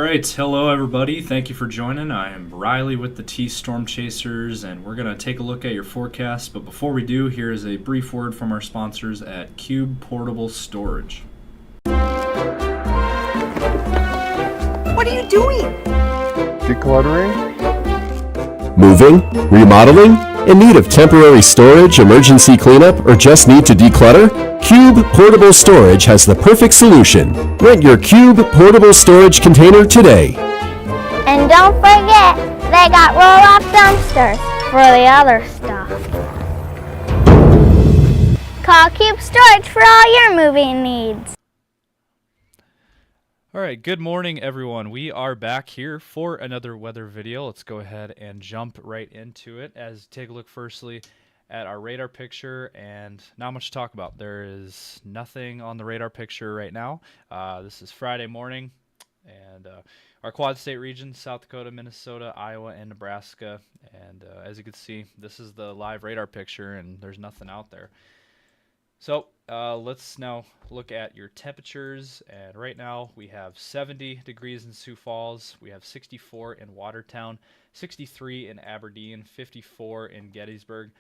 right, hello everybody. Thank you for joining. I am Riley with the T Storm Chasers, and we're going to take a look at your forecast. But before we do, here is a brief word from our sponsors at Cube Portable Storage. What are you doing? Decluttering? Moving? Remodeling? In need of temporary storage, emergency cleanup, or just need to declutter? Cube Portable Storage has the perfect solution. Rent your Cube Portable Storage container today. And don't forget, they got roll-off dumpsters for the other stuff. Call Cube Storage for all your moving needs. All right, good morning, everyone. We are back here for another weather video. Let's go ahead and jump right into it as take a look firstly at our radar picture, and not much to talk about. There is nothing on the radar picture right now. This is Friday morning, and our quad state region, South Dakota, Minnesota, Iowa, and Nebraska. And as you can see, this is the live radar picture, and there's nothing out there. So let's now look at your temperatures, and right now we have 70 degrees in Sioux Falls, we have 64 in Watertown, 63 in Aberdeen, 54 in Gettysburg,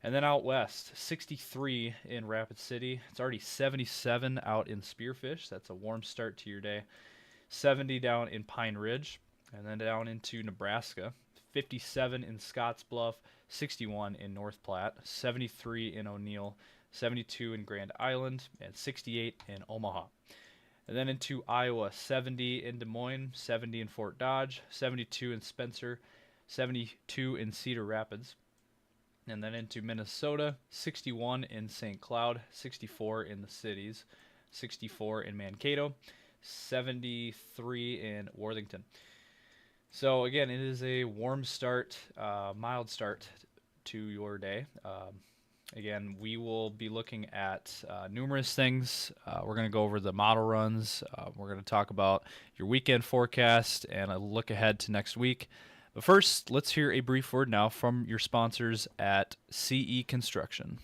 and then out west, 63 in Rapid City. It's already 77 out in Spearfish. That's a warm start to your day. 70 down in Pine Ridge, and then down into Nebraska, 57 in Scottsbluff, 61 in North Platte, 73 in O'Neill, 72 in Grand Island, and 68 in Omaha. And then into Iowa, 70 in Des Moines, 70 in Fort Dodge, 72 in Spencer, 72 in Cedar Rapids. And then into Minnesota, 61 in St. Cloud, 64 in the cities, 64 in Mankato, 73 in Worthington. So again, it is a warm start, mild start to your day. Again, we will be looking at numerous things. We're going to go over the model runs. We're going to talk about your weekend forecast and a look ahead to next week. But first, let's hear a brief word now from your sponsors at CE Construction.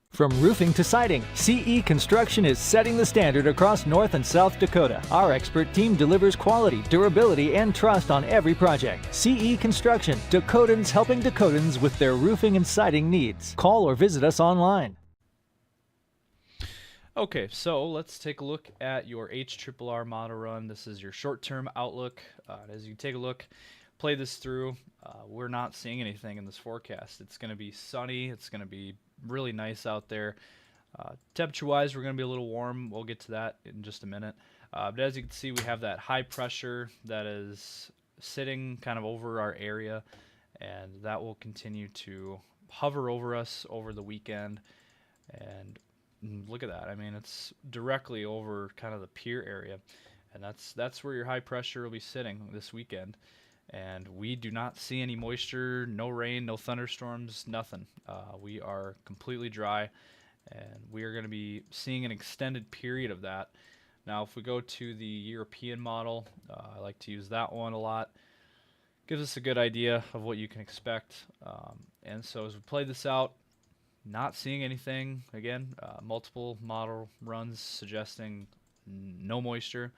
From roofing to siding, CE Construction is setting the standard across North and South Dakota. Our expert team delivers quality, durability, and trust on every project. CE Construction, Dakotans helping Dakotans with their roofing and siding needs. Call or visit us online. Okay, so let's take a look at your HRRR model run. This is your short-term outlook. As you take a look, play this through, we're not seeing anything in this forecast. It's going to be sunny. It's going to be really nice out there. Temperature-wise, we're going to be a little warm. We'll get to that in just a minute. But as you can see, we have that high pressure that is sitting kind of over our area, and that will continue to hover over us over the weekend. And look at that. I mean, it's directly over kind of the Pierre area, and that's where your high pressure will be sitting this weekend. And we do not see any moisture, no rain, no thunderstorms, nothing. We are completely dry, and we are going to be seeing an extended period of that. Now, if we go to the European model, I like to use that one a lot. Gives us a good idea of what you can expect. And so as we play this out, not seeing anything. Again, multiple model runs suggesting no moisture.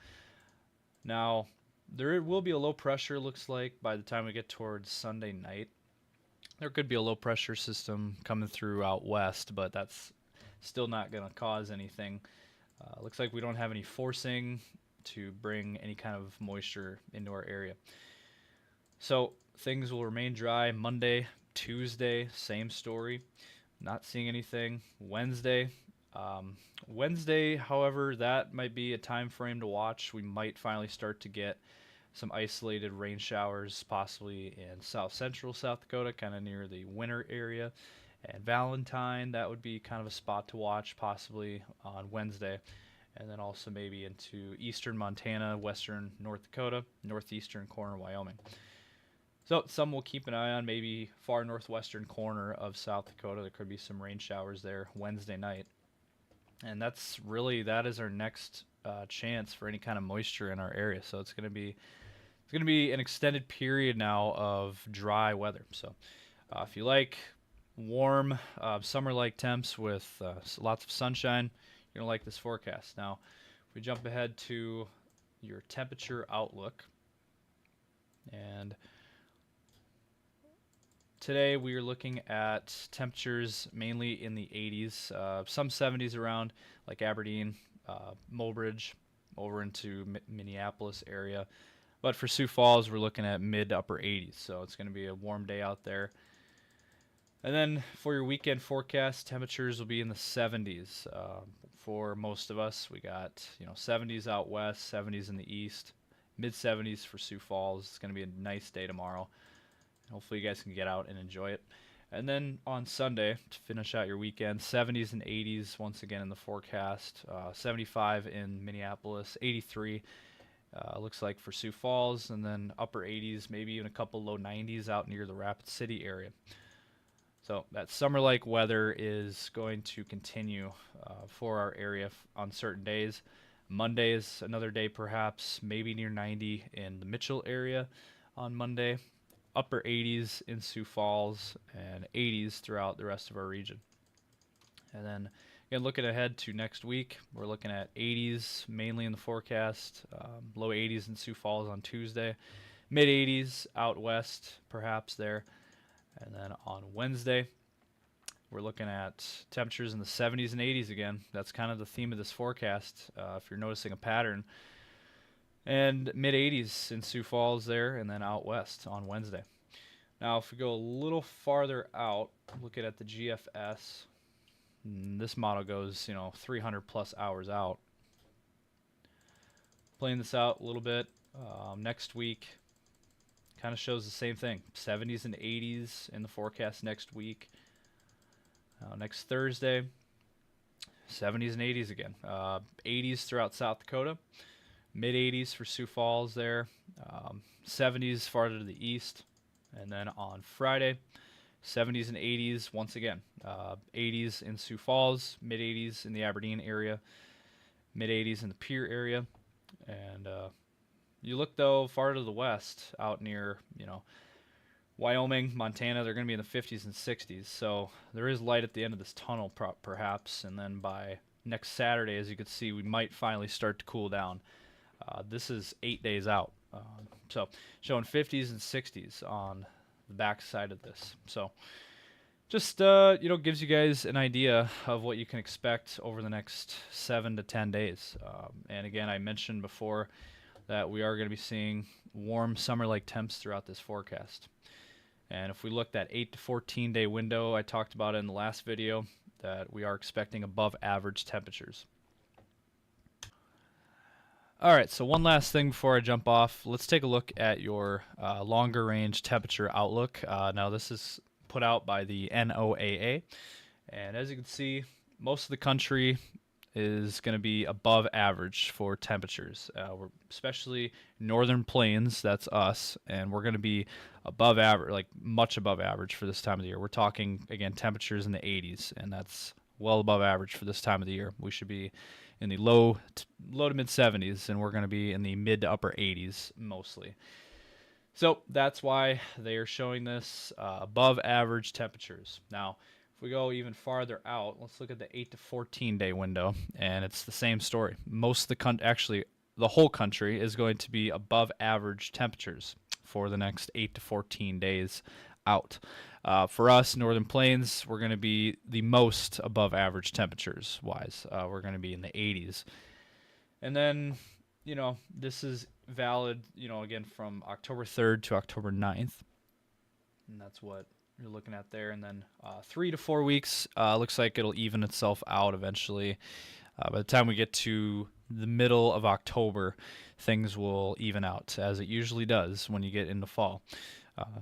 Now, there will be a low pressure, looks like, by the time we get towards Sunday night. There could be a low pressure system coming through out west, but that's still not going to cause anything. Looks like we don't have any forcing to bring any kind of moisture into our area. So things will remain dry Monday, Tuesday, same story. Not seeing anything. Wednesday, however, that might be a time frame to watch. We might finally start to get some isolated rain showers, possibly in south central South Dakota, kind of near the winter area. And Valentine, that would be kind of a spot to watch, possibly on Wednesday. And then also maybe into eastern Montana, western North Dakota, northeastern corner Wyoming. So some we'll keep an eye on, maybe far northwestern corner of South Dakota. There could be some rain showers there Wednesday night. And that is our next chance for any kind of moisture in our area. So it's going to be an extended period now of dry weather. So if you like warm summer-like temps with lots of sunshine, you're going to like this forecast. Now, If we jump ahead to your temperature outlook, and today we are looking at temperatures mainly in the 80s, some 70s around like Aberdeen, Mulbridge, over into Minneapolis area. But for Sioux Falls, we're looking at mid to upper 80s, so it's going to be a warm day out there. And then for your weekend forecast, temperatures will be in the 70s. For most of us, we got 70s out west, 70s in the east, mid 70s for Sioux Falls. It's going to be a nice day tomorrow. Hopefully you guys can get out and enjoy it. And then on Sunday, to finish out your weekend, 70s and 80s once again in the forecast. 75 in Minneapolis, 83 looks like for Sioux Falls, and then upper 80s, maybe even a couple low 90s out near the Rapid City area. So that summer-like weather is going to continue for our area on certain days. Monday is another day perhaps, maybe near 90 in the Mitchell area on Monday. Upper 80s in Sioux Falls and 80s throughout the rest of our region. And then again, looking ahead to next week, we're looking at 80s mainly in the forecast, low 80s in Sioux Falls on Tuesday, mid 80s out west perhaps there. And then on Wednesday, we're looking at temperatures in the 70s and 80s again. That's kind of the theme of this forecast, if you're noticing a pattern. And mid 80s in Sioux Falls there, and then out west on Wednesday. Now, if we go a little farther out, looking at the GFS, this model goes 300 plus hours out. Playing this out a little bit, next week kind of shows the same thing. 70s and 80s in the forecast next week. Next Thursday, 70s and 80s again. 80s throughout South Dakota. Mid 80s for Sioux Falls there, 70s farther to the east, and then on Friday, 70s and 80s once again, 80s in Sioux Falls, mid 80s in the Aberdeen area, mid 80s in the Pierre area, and you look though far to the west, out near Wyoming, Montana, they're going to be in the 50s and 60s, so there is light at the end of this tunnel perhaps, and then by next Saturday, as you can see, we might finally start to cool down. This is 8 days out, so showing 50s and 60s on the back side of this. So just gives you guys an idea of what you can expect over the next 7 to 10 days. And again, I mentioned before that we are going to be seeing warm summer-like temps throughout this forecast. And if we look at that 8 to 14 day window I talked about in the last video, that we are expecting above average temperatures. Alright, so one last thing before I jump off. Let's take a look at your longer range temperature outlook. Now this is put out by the NOAA, and as you can see, most of the country is going to be above average for temperatures. We're especially northern plains, that's us, and we're going to be above average, like much above average for this time of the year. We're talking, again, temperatures in the 80s, and that's well above average for this time of the year. We should be in the low to mid 70s, and we're going to be in the mid to upper 80s mostly. So that's why they are showing this above average temperatures. Now, if we go even farther out, let's look at the 8 to 14 day window, and it's the same story. Most of the actually the whole country is going to be above average temperatures for the next 8 to 14 days out. For us, Northern Plains, we're going to be the most above average temperatures wise. We're going to be in the 80s. And then, this is valid, again, from October 3rd to October 9th. And that's what you're looking at there. And then 3 to 4 weeks, looks like it'll even itself out eventually. By the time we get to the middle of October, things will even out, as it usually does when you get into fall.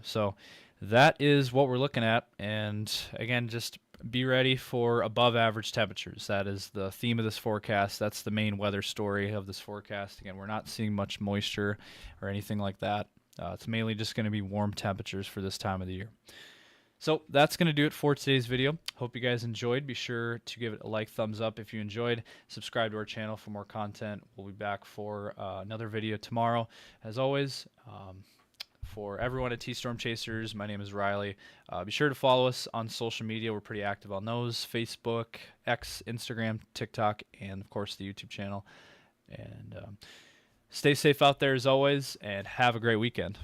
So that is what we're looking at, and again, just be ready for above average temperatures. That is the theme of this forecast. That's the main weather story of this forecast. Again, we're not seeing much moisture or anything like that. It's mainly just going to be warm temperatures for this time of the year. So that's going to do it for today's video. Hope you guys enjoyed. Be sure to give it a like, thumbs up if you enjoyed. Subscribe to our channel for more content. We'll be back for another video tomorrow. As always, for everyone at T-Storm Chasers, my name is Riley. Be sure to follow us on social media. We're pretty active on those: Facebook, X, Instagram, TikTok, and of course the YouTube channel. And stay safe out there as always, and have a great weekend.